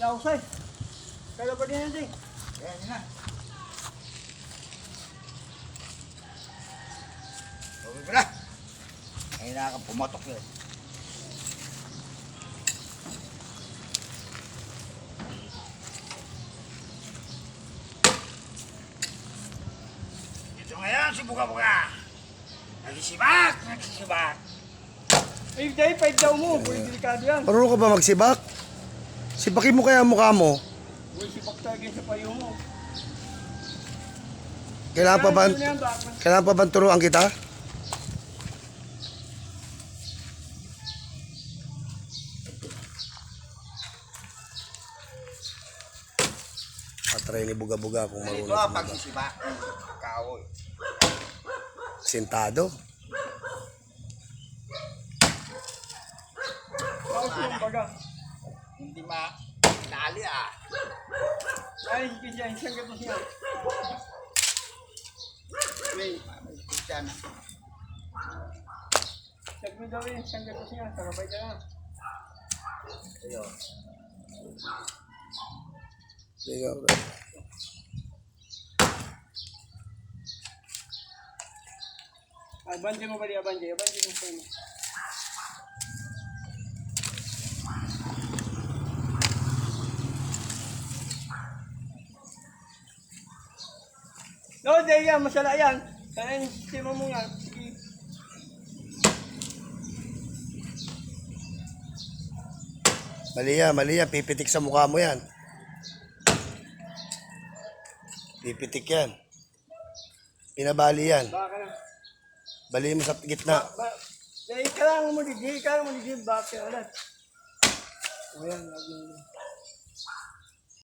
Nausay. Kaya pa din natin. Ayan, yun na. Okay ko na. Ay, nakaka pumatok yun. Ito ngayon si Buga-Buga. Nagsisibak. Ay, dahil 5 daw mo. Pwede delikado yan. Marunong ka ba magsibak? Sibakin mo kaya ang mukha mo. Uy, sibak talaga sa payo mo. Kailangan pa ba turuan kita? Patry ni Buga-Buga kung Ito marunong ang sumibak. pagsisibak. Kahoy. Sintado. Bakit yung baga? Hindi dali ah. Ay, hindi dyan. Isang gatos niya. Wait, dyan. Sabi daw yun, isang gatos niya. Sarabay ka na. Ayun. Sige, Abanje mo ba di abanje? Abanje mo sa'yo. No, dahil yan. Masala yan. Kaya yung sistema mo yan. Sige. mali yan. Pipitik sa mukha mo yan. Pipitik yan. Pinabali yan. Baka na. Bali mo sa gitna. Dahil kailangan mo digil. Kailangan mo digil. Bakit ulit? O yan.